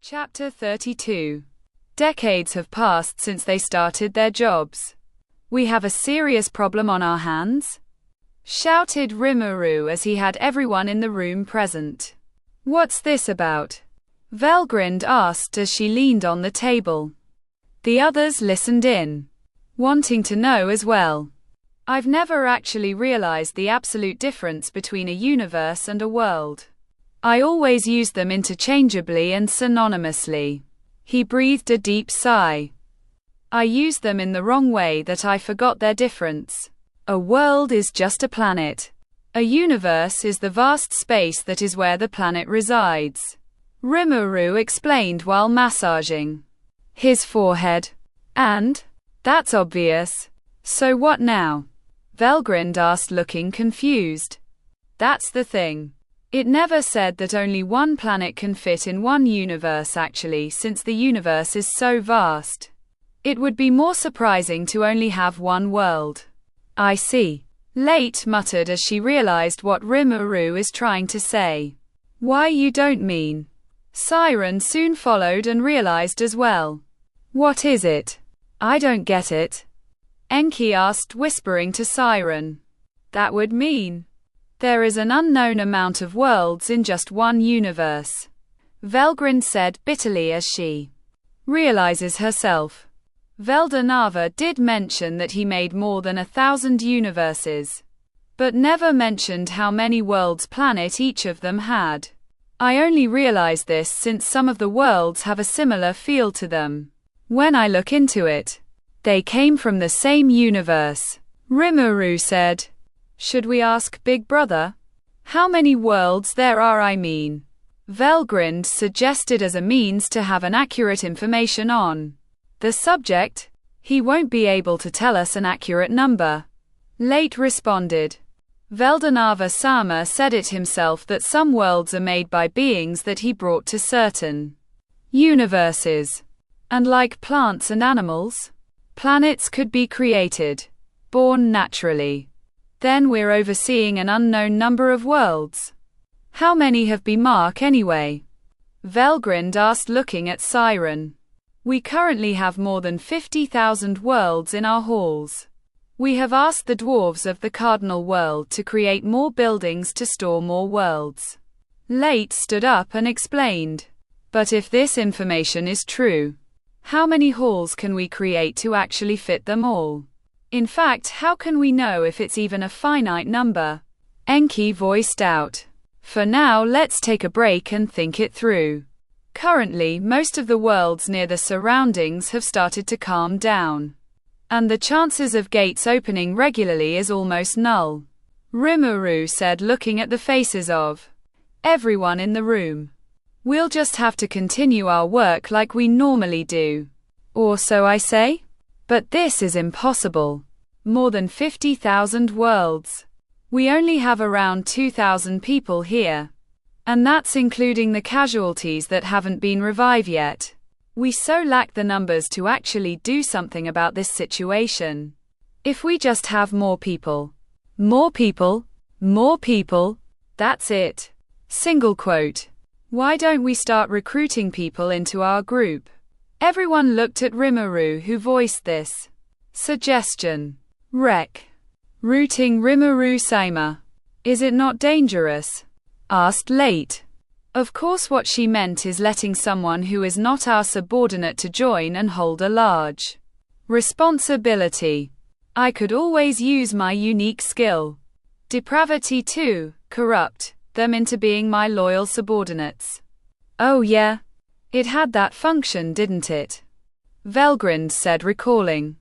Chapter 32. Decades have passed since they started their jobs. We have a serious problem on our hands? Shouted Rimuru as he had everyone in the room present. What's this about? Valgrind asked as she leaned on the table. The others listened in, wanting to know as well. I've never actually realized the absolute difference between a universe and a world. I always use them interchangeably and synonymously. He breathed a deep sigh. I used them in the wrong way that I forgot their difference. A world is just a planet. A universe is the vast space that is where the planet resides. Rimuru explained while massaging his forehead. And? That's obvious. So what now? Valgrind asked, looking confused. That's the thing. It never said that only one planet can fit in one universe actually, since the universe is so vast. It would be more surprising to only have one world. I see. Late muttered as she realized what Rimuru is trying to say. Why, you don't mean? Siren soon followed and realized as well. What is it? I don't get it. Enki asked, whispering to Siren. That would mean there is an unknown amount of worlds in just one universe. Valgrind said bitterly as she realizes herself. Veldanava did mention that he made more than 1,000 universes, but never mentioned how many worlds planet each of them had. I only realize this since some of the worlds have a similar feel to them. When I look into it, they came from the same universe. Rimuru said. Should we ask Big Brother? How many worlds there are, I mean? Valgrind suggested as a means to have an accurate information on the subject. He won't be able to tell us an accurate number. Late responded. Veldanava-sama said it himself that some worlds are made by beings that he brought to certain universes. And like plants and animals, planets could be created, born naturally. Then we're overseeing an unknown number of worlds. How many have been marked anyway? Valgrind asked, looking at Siren. We currently have more than 50,000 worlds in our halls. We have asked the dwarves of the Cardinal World to create more buildings to store more worlds. Late stood up and explained. But if this information is true, how many halls can we create to actually fit them all? In fact, how can we know if it's even a finite number? Enki voiced out. For now, let's take a break and think it through. Currently, most of the worlds near the surroundings have started to calm down, and the chances of gates opening regularly is almost null. Rimuru said, looking at the faces of everyone in the room. We'll just have to continue our work like we normally do. Or so I say? But this is impossible. More than 50,000 worlds. We only have around 2,000 people here. And that's including the casualties that haven't been revived yet. We so lack the numbers to actually do something about this situation. If we just have more people, that's it. Single quote. Why don't we start recruiting people into our group? Everyone looked at Rimuru, who voiced this suggestion. Rooting Rimuru-sama. Is it not dangerous? Asked Late. Of course, what she meant is letting someone who is not our subordinate to join and hold a large responsibility. I could always use my unique skill, depravity, to corrupt them into being my loyal subordinates. Oh yeah? It had that function, didn't it? Valgrind said, recalling.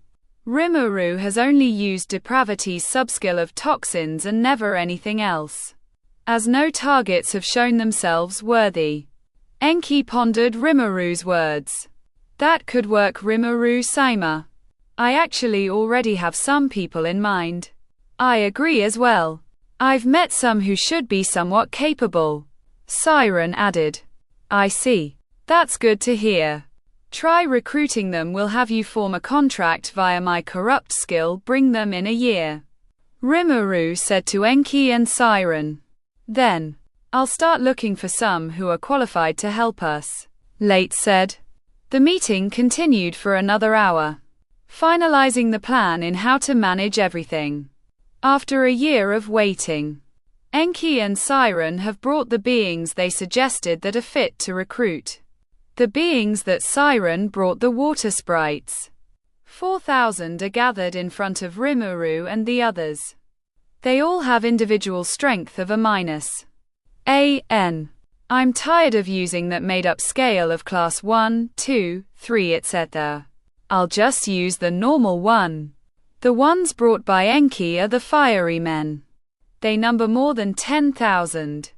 Rimuru has only used depravity's subskill of toxins and never anything else, as no targets have shown themselves worthy. Enki pondered Rimuru's words. That could work, Rimuru-sama. I actually already have some people in mind. I agree as well. I've met some who should be somewhat capable. Siren added. I see. That's good to hear. Try recruiting them. We'll have you form a contract via my corrupt skill. Bring them in a year. Rimuru said to Enki and Siren. Then, I'll start looking for some who are qualified to help us. Late said. The meeting continued for another hour, finalizing the plan in how to manage everything. After a year of waiting, Enki and Siren have brought the beings they suggested that are fit to recruit. The beings that Siren brought, the water sprites. 4,000 are gathered in front of Rimuru and the others. They all have individual strength of -AN. I'm tired of using that made-up scale of class 1, 2, 3 etc. I'll just use the normal one. The ones brought by Enki are the fiery men. They number more than 10,000.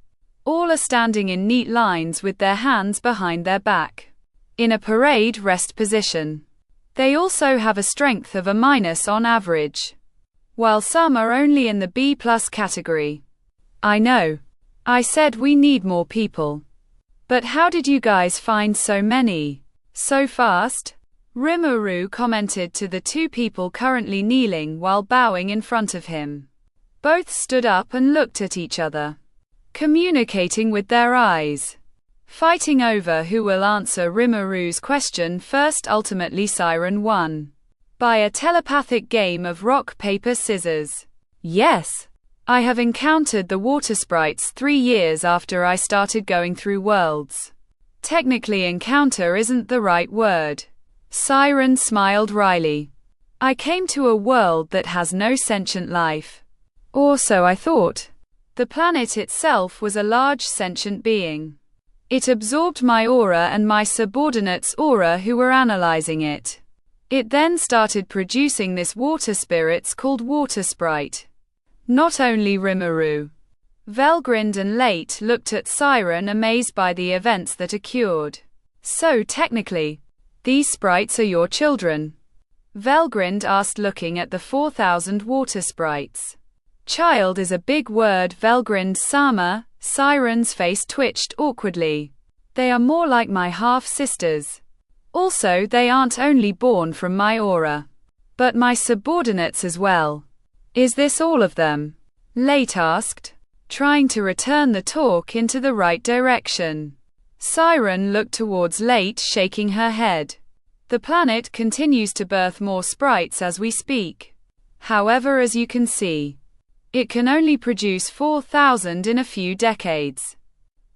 All are standing in neat lines with their hands behind their back, in a parade rest position. They also have a strength of a- on average, while some are only in the B+ category. I know. I said we need more people. But how did you guys find so many so fast? Rimuru commented to the two people currently kneeling while bowing in front of him. Both stood up and looked at each other, communicating with their eyes, fighting over who will answer Rimuru's question first. Ultimately Siren won by a telepathic game of rock, paper, scissors. Yes. I have encountered the water sprites 3 years after I started going through worlds. Technically encounter isn't the right word. Siren smiled wryly. I came to a world that has no sentient life. Or so I thought. The planet itself was a large sentient being. It absorbed my aura and my subordinates' aura who were analyzing it. It then started producing this water spirits called water sprite. Not only Rimuru, Velgrind and Late looked at Siren amazed by the events that occurred. So technically, these sprites are your children? Velgrind asked, looking at the 4,000 water sprites. Child is a big word, Velgrind-sama. Siren's face twitched awkwardly. They are more like my half-sisters. Also, they aren't only born from my aura, but my subordinates as well. Is this all of them? Late asked, trying to return the talk into the right direction. Siren looked towards Late, shaking her head. The planet continues to birth more sprites as we speak. However, as you can see, it can only produce 4,000 in a few decades.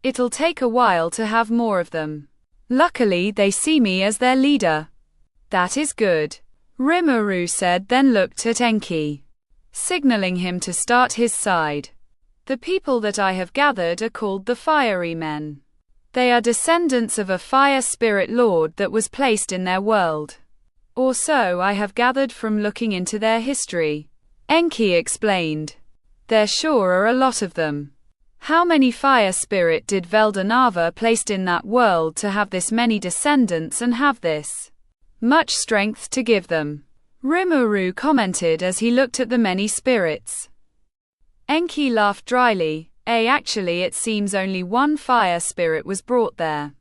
It'll take a while to have more of them. Luckily, they see me as their leader. That is good, Rimuru said, then looked at Enki, signaling him to start his side. The people that I have gathered are called the Fiery Men. They are descendants of a fire spirit lord that was placed in their world. Or so I have gathered from looking into their history. Enki explained. There sure are a lot of them. How many fire spirit did Veldanava placed in that world to have this many descendants and have this much strength to give them? Rimuru commented as he looked at the many spirits. Enki laughed dryly. Actually it seems only one fire spirit was brought there,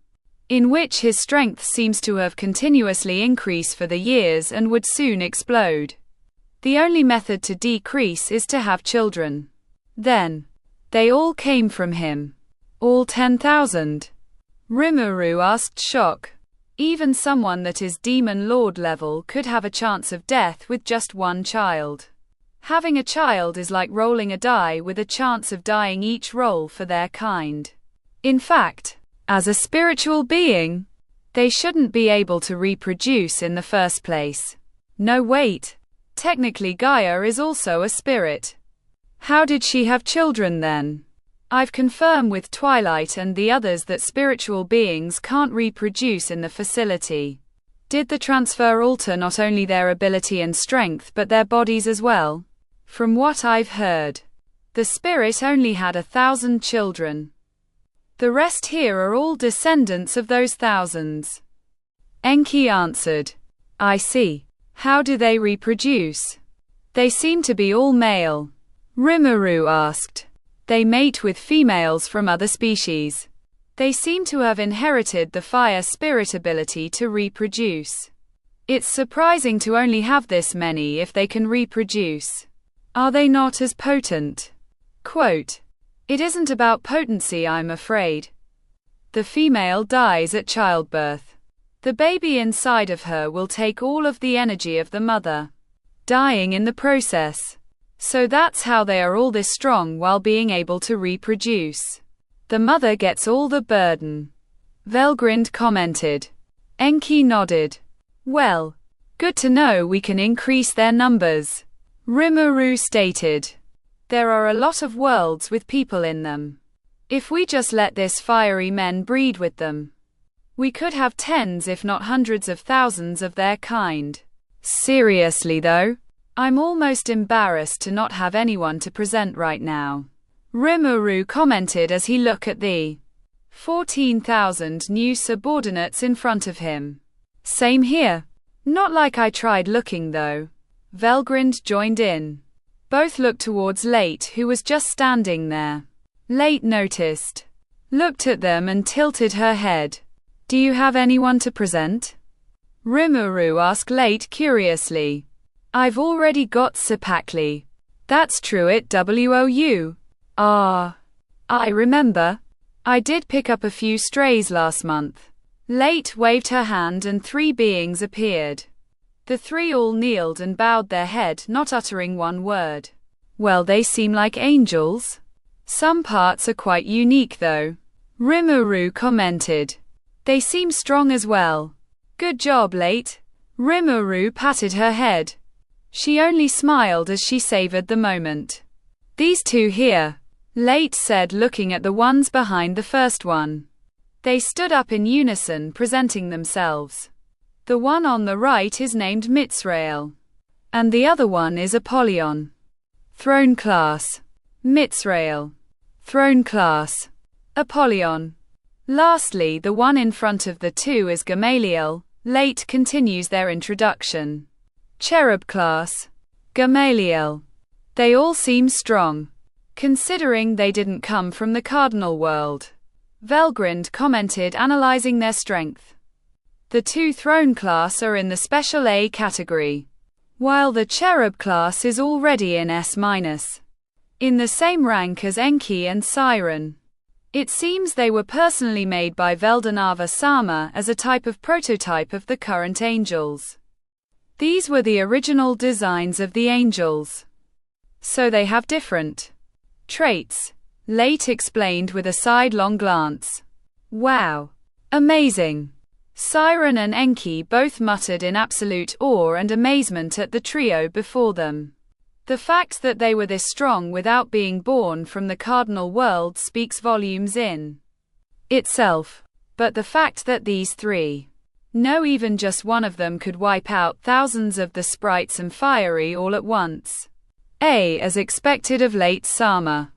in which his strength seems to have continuously increased for the years and would soon explode. The only method to decrease is to have children. Then, they all came from him. All 10,000? Rimuru asked, shock. Even someone that is demon lord level could have a chance of death with just one child. Having a child is like rolling a die with a chance of dying each roll for their kind. In fact, as a spiritual being, they shouldn't be able to reproduce in the first place. No, wait. Technically Gaia is also a spirit. How did she have children then? I've confirmed with Twilight and the others that spiritual beings can't reproduce in the facility. Did the transfer alter not only their ability and strength but their bodies as well? From what I've heard, the spirit only had 1,000 children. The rest here are all descendants of those thousands. Enki answered. I see. How do they reproduce? They seem to be all male. Rimuru asked. They mate with females from other species. They seem to have inherited the fire spirit ability to reproduce. It's surprising to only have this many if they can reproduce. Are they not as potent? Quote, it isn't about potency, I'm afraid. The female dies at childbirth. The baby inside of her will take all of the energy of the mother, dying in the process. So that's how they are all this strong while being able to reproduce. The mother gets all the burden. Velgrind commented. Enki nodded. Well, good to know we can increase their numbers. Rimuru stated. There are a lot of worlds with people in them. If we just let this fiery men breed with them, we could have tens if not hundreds of thousands of their kind. Seriously though, I'm almost embarrassed to not have anyone to present right now. Rimuru commented as he looked at the 14,000 new subordinates in front of him. Same here. Not like I tried looking though. Velgrind joined in. Both looked towards Late, who was just standing there. Late noticed, looked at them and tilted her head. Do you have anyone to present? Rimuru asked Late curiously. I've already got Sepakli. That's true at WOU. Ah. I remember. I did pick up a few strays last month. Late waved her hand and 3 beings appeared. The 3 all kneeled and bowed their head, not uttering one word. Well, they seem like angels. Some parts are quite unique though. Rimuru commented. They seem strong as well. Good job, Late. Rimuru patted her head. She only smiled as she savored the moment. These 2 here, Late said, looking at the ones behind the first one. They stood up in unison, presenting themselves. The one on the right is named Mitzrael. And the other one is Apollyon. Throne class. Mitzrael. Throne class. Apollyon. Lastly, the one in front of the 2 is Gamaliel. Late continues their introduction. Cherub class. Gamaliel. They all seem strong, considering they didn't come from the cardinal world. Velgrind commented, analyzing their strength. The 2 throne class are in the special A category, while the cherub class is already in S-, in the same rank as Enki and Siren. It seems they were personally made by Veldanava Sama as a type of prototype of the current angels. These were the original designs of the angels. So they have different traits, Late explained with a sidelong glance. Wow. Amazing. Siren and Enki both muttered in absolute awe and amazement at the trio before them. The fact that they were this strong without being born from the cardinal world speaks volumes in itself. But the fact that these 3, no, even just one of them could wipe out thousands of the sprites and fiery all at once. As expected of Late Sama.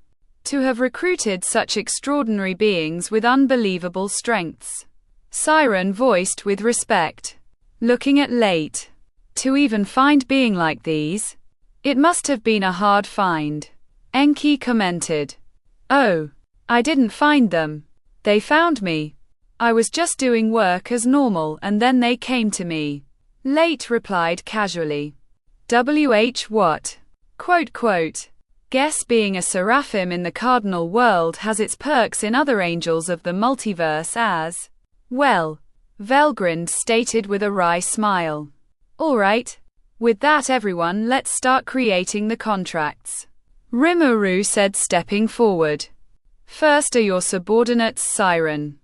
To have recruited such extraordinary beings with unbelievable strengths. Siren voiced with respect. Looking at Late. To even find being like these? It must have been a hard find. Enki commented. Oh. I didn't find them. They found me. I was just doing work as normal and then they came to me. Late replied casually. What? Quote. Guess being a seraphim in the cardinal world has its perks in other angels of the multiverse as well, Velgrind stated with a wry smile. Alright. With that everyone, let's start creating the contracts. Rimuru said, stepping forward. First are your subordinates, Siren.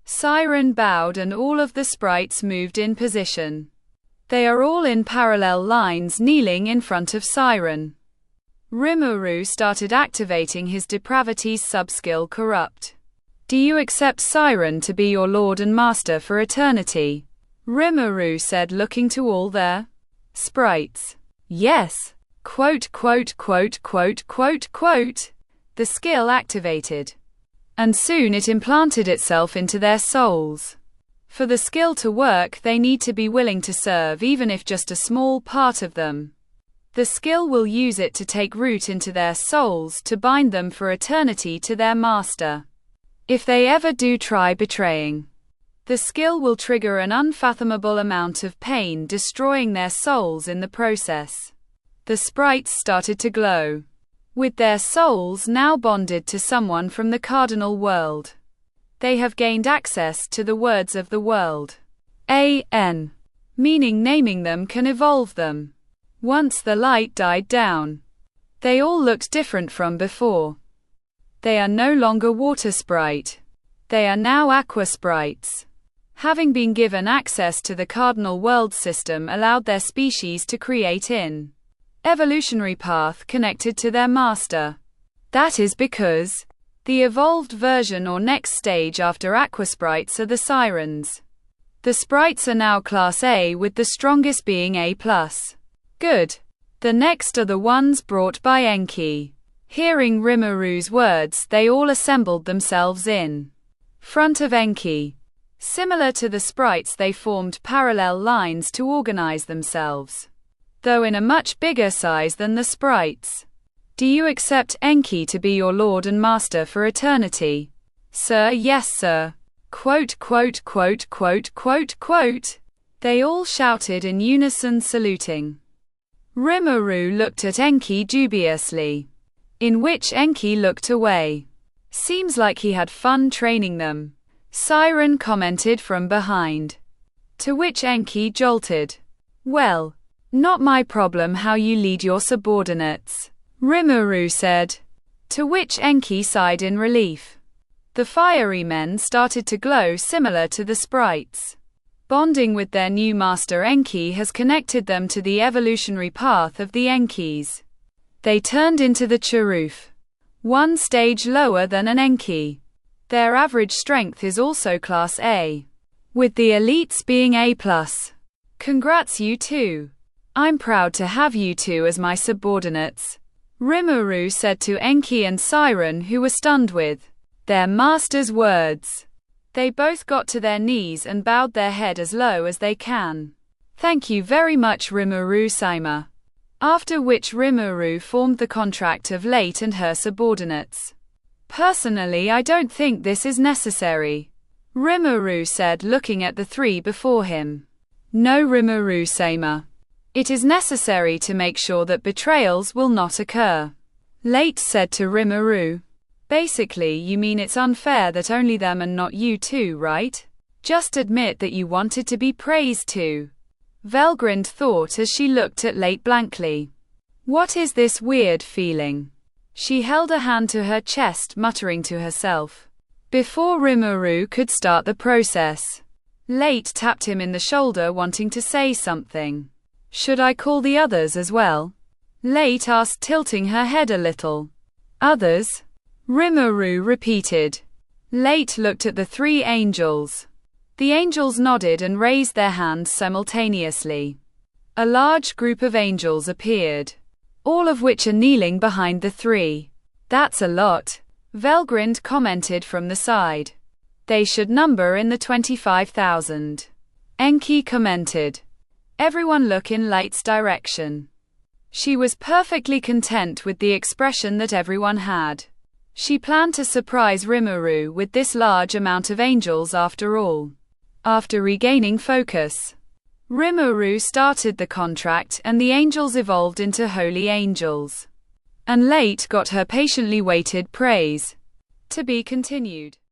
Siren bowed and all of the sprites moved in position. They are all in parallel lines, kneeling in front of Siren. Rimuru started activating his depravity's subskill Corrupt. Do you accept Siren to be your lord and master for eternity? Rimuru said, looking to all their sprites. Yes. Quote. The skill activated. And soon it implanted itself into their souls. For the skill to work, they need to be willing to serve, even if just a small part of them. The skill will use it to take root into their souls to bind them for eternity to their master. If they ever do try betraying, the skill will trigger an unfathomable amount of pain, destroying their souls in the process. The sprites started to glow, with their souls now bonded to someone from the cardinal world. They have gained access to the words of the world. An, meaning naming them can evolve them. Once the light died down, they all looked different from before. They are no longer water sprite. They are now aqua sprites. Having been given access to the cardinal world system allowed their species to create in evolutionary path connected to their master. That is because the evolved version or next stage after aqua sprites are the sirens. The sprites are now class A with the strongest being A+. Good. The next are the ones brought by Enki. Hearing Rimuru's words, they all assembled themselves in front of Enki. Similar to the sprites, they formed parallel lines to organize themselves, though in a much bigger size than the sprites. Do you accept Enki to be your lord and master for eternity? Sir, yes, sir. Quote, quote, quote, quote, quote, quote. They all shouted in unison, saluting. Rimuru looked at Enki dubiously, in which Enki looked away. Seems like he had fun training them. Siren commented from behind, to which Enki jolted. Well, not my problem how you lead your subordinates, Rimuru said, to which Enki sighed in relief. The fiery men started to glow similar to the sprites. Bonding with their new master Enki has connected them to the evolutionary path of the Enkis. They turned into the Charuf, one stage lower than an Enki. Their average strength is also class A, with the elites being A+. Congrats you two. I'm proud to have you two as my subordinates, Rimuru said to Enki and Siren, who were stunned with their master's words. They both got to their knees and bowed their head as low as they can. Thank you very much, Rimuru-sama. After which Rimuru formed the contract of Late and her subordinates. Personally, I don't think this is necessary, Rimuru said, looking at the three before him. No, Rimuru-sama. It is necessary to make sure that betrayals will not occur, Late said to Rimuru. Basically, you mean it's unfair that only them and not you two, right? Just admit that you wanted to be praised too, Velgrind thought as she looked at Late blankly. What is this weird feeling? She held a hand to her chest, muttering to herself. Before Rimuru could start the process, Late tapped him in the shoulder, wanting to say something. Should I call the others as well? Late asked, tilting her head a little. Others? Rimuru repeated. Late looked at the three angels. The angels nodded and raised their hands simultaneously. A large group of angels appeared, all of which are kneeling behind the three. That's a lot, Velgrind commented from the side. They should number in the 25,000. Enki commented. Everyone look in Late's direction. She was perfectly content with the expression that everyone had. She planned to surprise Rimuru with this large amount of angels after all. After regaining focus, Rimuru started the contract and the angels evolved into holy angels. And Late got her patiently waited praise. To be continued.